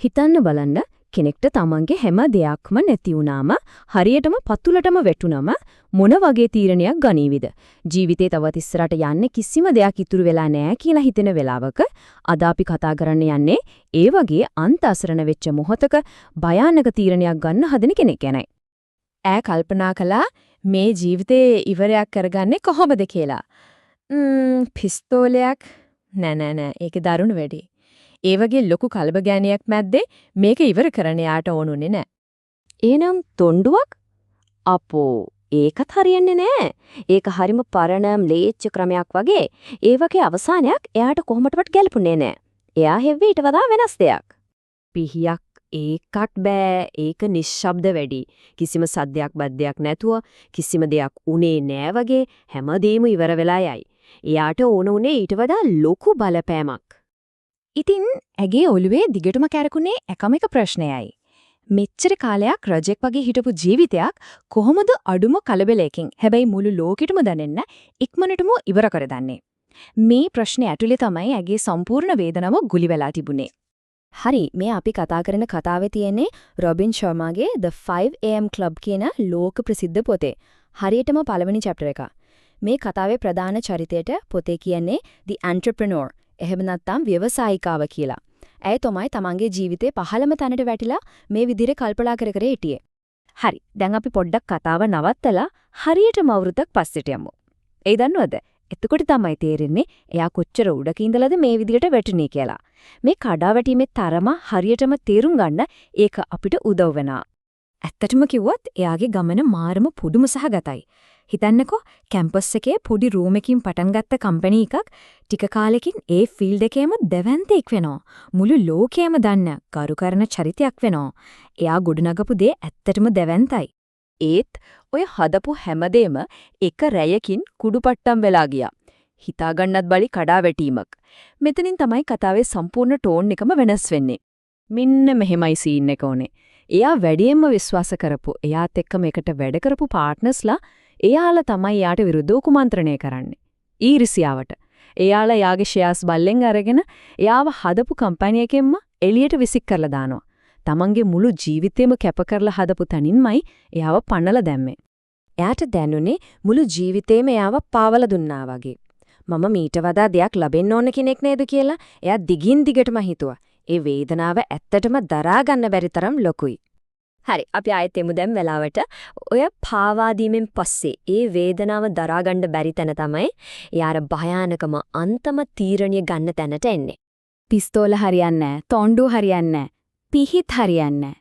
හිතන්න බලන්න කෙනෙක්ට තමන්ගේ හැම දෙයක්ම නැති වුණාම හරියටම පතුලටම වැටුනම මොන වගේ තීරණයක් ගනීවිද? ජීවිතේ තවත් ඉස්සරහට යන්නේ කිසිම දෙයක් ඉතුරු වෙලා නැහැ කියලා හිතෙන වෙලාවක අද අපි කතා කරන්න යන්නේ ඒ වගේ අන්ත අසරණ වෙච්ච මොහොතක භයානක තීරණයක් ගන්න හදන කෙනෙක් ගැනයි. ඈ කල්පනා කළා මේ ජීවිතේ ඉවරයක් කරගන්නේ කොහොමද කියලා. පිස්තෝලයක් නෑ ඒක දරුණු වැඩි. ඒ වගේ ලොකු කලබගෑනියක් මැද්දේ මේක ඉවර කරන්න යාට ඕනුනේ නෑ. එහෙනම් තොණ්ඩුවක්? අපෝ ඒකත් හරියන්නේ නෑ. ඒක හරිම පරණ ම්ලේච්ඡ ක්‍රමයක් වගේ. ඒ වගේ අවසානයක් එයාට කොහොමදවත් ගැලපුණේ නෑ. එයා හෙව්වේ ඊට වඩා වෙනස් දෙයක්. පිහියක් ඒකත් බෑ. ඒක නිශ්ශබ්ද වැඩි. කිසිම සද්දයක් බද්දයක් නැතුව කිසිම දෙයක් උනේ නෑ වගේ හැමදේම ඉවර වෙලා යයි. එයාට ඕන උනේ ඊට වඩා ලොකු බලපෑමක්. ඉතින් ඇගේ ඔළුවේ දිගටම කැරකුනේ එකම එක ප්‍රශ්නයයි. මෙච්චර කාලයක් රජෙක් වගේ හිටපු ජීවිතයක් කොහොමද අඩුම කලබලයකින් හැබැයි මුළු ලෝකෙටම දැනෙන්න ඉක්මනටම ඉවර කර දන්නේ? මේ ප්‍රශ්නේ ඇතුලේ තමයි ඇගේ සම්පූර්ණ වේදනාව ගුලි වෙලා තිබුණේ. හරි මේ අපි කතා කරන කතාවේ තියෙන්නේ රොබින් ශර්මාගේ The 5am Club කියන ලෝක ප්‍රසිද්ධ පොතේ. හරියටම පළවෙනි chapter එක. මේ කතාවේ ප්‍රධාන චරිතයට පොතේ කියන්නේ The Entrepreneur එහෙම නැත්නම් ව්‍යවසායිකාව කියලා. ඇය තමයි තමන්ගේ ජීවිතේ පහළම තැනට වැටිලා මේ විදිහට කල්පනා කර කර හිටියේ. හරි. දැන් අපි පොඩ්ඩක් කතාව නවත්තලා හරියටම අවුරුද්දක් පස්සට යමු. ඒ දන්නවද? එතකොට තමයි තේරෙන්නේ එයා කොච්චර උඩක ඉඳලාද මේ විදිහට වැටුනේ කියලා. මේ කඩාවැටීමේ තරම හරියටම තේරුම් ගන්න ඒක අපිට උදව් වෙනවා. ඇත්තටම කිව්වොත් එයාගේ ගමන මාරම පුදුම සහගතයි. හිතන්නකෝ කැම්පස් එකේ පොඩි රූම් එකකින් පටන් ගත්ත කම්පැනි එකක් ටික කාලෙකින් ඒ ෆීල්ඩ් එකේම දෙවන්තෙක් වෙනවා. මුළු ලෝකයම දන්න කරු කරන චරිතයක් වෙනවා. එයා ගොඩනගපු දේ ඇත්තටම දෙවන්තයි. ඒත් ඔය හදපු හැමදේම එක රැයකින් කුඩුපට්ටම් වෙලා ගියා. හිතා ගන්නත් බලි කඩාවැටීමක්. මෙතනින් තමයි කතාවේ සම්පූර්ණ ටෝන් එකම වෙනස් වෙන්නේ. මෙන්න මෙහෙමයි සීන් එක ඕනේ. එයා වැඩියෙන්ම විශ්වාස කරපු එයාත් එක්කම එකට වැඩ කරපු පාර්ට්නර්ස්ලා එයාලා තමයි යාට විරුද්ධව කුමන්ත්‍රණය කරන්නේ. ඊර්ෂියාවට. එයාලා යාගේ ෂෙයාර්ස් බල්ලෙන් අරගෙන එයාව හදපු කම්පැනි එකෙන්ම එළියට විසික් කරලා දානවා. තමන්ගේ මුළු ජීවිතේම කැප කරලා හදපු තනින්මයි එයාව පන්නලා දැම්මේ. එයාට දැනුනේ මුළු ජීවිතේම එයාව පාවලා දුන්නා වගේ. මම මීට වඩා දෙයක් ලැබෙන්න ඕන කෙනෙක් නේද කියලා එයා දිගින් දිගටම හිතුවා. ඒ වේදනාව ඇත්තටම දරා ගන්න බැරි තරම් ලොකුයි. හරි අපි ආයෙත් එමු දැන් වෙලාවට. ඔය පාවා දීමෙන් පස්සේ ඒ වේදනාව දරා ගන්න බැරි තැන තමයි යාර භයානකම අන්තම තීරණිය ගන්න තැනට එන්නේ. පිස්තෝල හරියන්නේ නැහැ, තොණ්ඩුව හරියන්නේ නැහැ, පිහිත් හරියන්නේ නැහැ.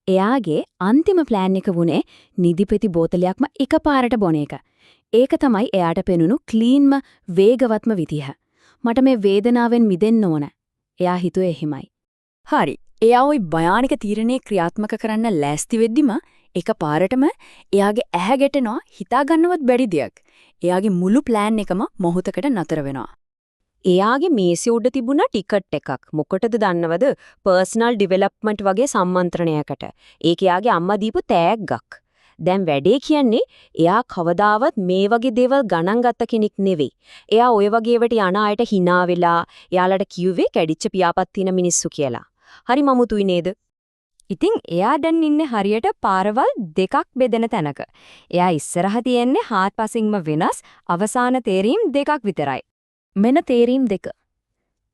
එයාගේ අන්තිම ප්ලෑන් එක වුණේ නිදිපෙති බෝතලයක්ම එකපාරට බොන එක. ඒක තමයි එයාට පෙනුණු ක්ලීන්ම වේගවත්ම විදිහ. මට මේ වේදනාවෙන් මිදෙන්න ඕන. එයා හිතුවේ එහෙමයි. හරි. එයා ওই භයානක තීරණේ ක්‍රියාත්මක කරන්න ලෑස්ති වෙද්දිම එකපාරටම එයාගේ ඇහැ ගැටෙනවා හිතා ගන්නවත් බැරි දෙයක්. එයාගේ මුළු ප්ලෑන් එකම මොහොතකට නතර වෙනවා. එයාගේ මේසෙ උඩ තිබුණ ටිකට් එකක්. මොකටද දන්නවද? පර්සනල් ඩිවෙලොප්මන්ට් වගේ සම්මන්ත්‍රණයකට. ඒක එයාගේ අම්මා දීපු තෑග්ගක්. දැන් වැඩේ කියන්නේ එයා කවදාවත් මේ වගේ දේවල් ගණන් ගත්ත කෙනෙක් නෙවෙයි. එයා ওই වගේවට යන අයට hina වෙලා එයාලට කිව්වේ කැඩිච්ච පියාපත් තියෙන මිනිස්සු කියලා. හරි මමුතුයි නේද? ඉතින් එයා දැන් ඉන්නේ හරියට පාරවල් දෙකක් බෙදෙන තැනක. එයා ඉස්සරහ තියෙන්නේ හාත්පසින්ම වෙනස් අවසාන තේරීම් දෙකක් විතරයි. මෙන්න තේරීම් දෙක.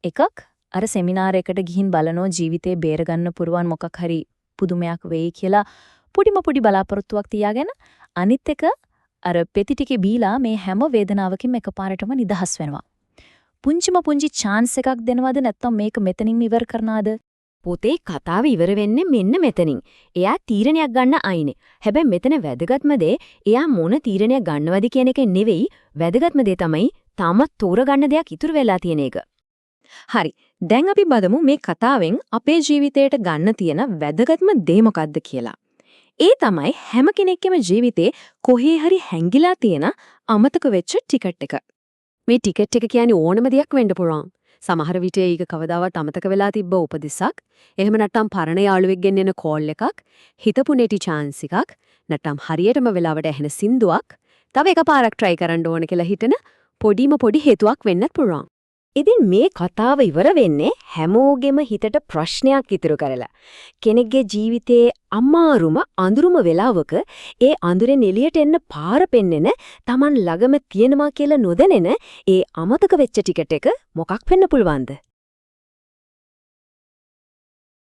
එකක් අර සෙමිනාරයකට ගිහින් බලනෝ ජීවිතේ බේරගන්න පුරුවන් මොකක් හරි පුදුමයක් වෙයි කියලා පොඩි බලාපොරොත්තුවක් තියාගෙන අනිත් එක අර පෙති ටිකේ බීලා මේ හැම වේදනාවකින්ම එකපාරටම නිදහස් වෙනවා. පුංචි chance එකක් දෙනවද නැත්නම් මේක මෙතනින් ඉවර කරනවද? පොතේ කතාව ඉවර වෙන්නේ මෙන්න මෙතනින්. එයා තීරණයක් ගන්න අයිනේ. හැබැයි මෙතන වැදගත්ම දේ එයා මොන තීරණයක් ගන්නවද කියන එක නෙවෙයි. වැදගත්ම දේ තමයි තාමත් තෝරගන්න දෙයක් ඉතුරු වෙලා තියෙන එක. හරි. දැන් අපි බලමු මේ කතාවෙන් අපේ ජීවිතයට ගන්න තියෙන වැදගත්ම දේ මොකක්ද කියලා. ඒ තමයි හැම කෙනෙක්ගේම ජීවිතේ කොහේ හරි හැංගිලා තියෙන අමතක වෙච්ච ටිකට් එක. මේ ටිකට් එක කියන්නේ ඕනම දෙයක් වෙන්න පුළුවන්. සමහර විට ඒක කවදාවත් අමතක වෙලා තිබ්බ උපදෙසක්, එහෙම නැත්නම් පරණ යාළුවෙක්ගෙන් එන කෝල් එකක්, හිතපු නැටි chance එකක්, නැත්නම් හරියටම වෙලාවට ඇහෙන සින්දුවක්, තව එකපාරක් try කරන්න ඕන කියලා හිතන පොඩි හේතුවක් වෙන්නත් පුළුවන්. ඉතින් මේ කතාව ඉවර වෙන්නේ හැමෝගෙම හිතට ප්‍රශ්නයක් ඉතුරු කරලා. කෙනෙක්ගේ ජීවිතයේ අමාරුම අඳුරුම වෙලාවක ඒ අඳුරෙන් එළියට එන්න පාර පෙන්නෙන Taman ළඟම තියෙනවා කියලා නොදැනෙන ඒ අමතක වෙච්ච ටිකට් එක මොකක් වෙන්න පුළුවන්ද?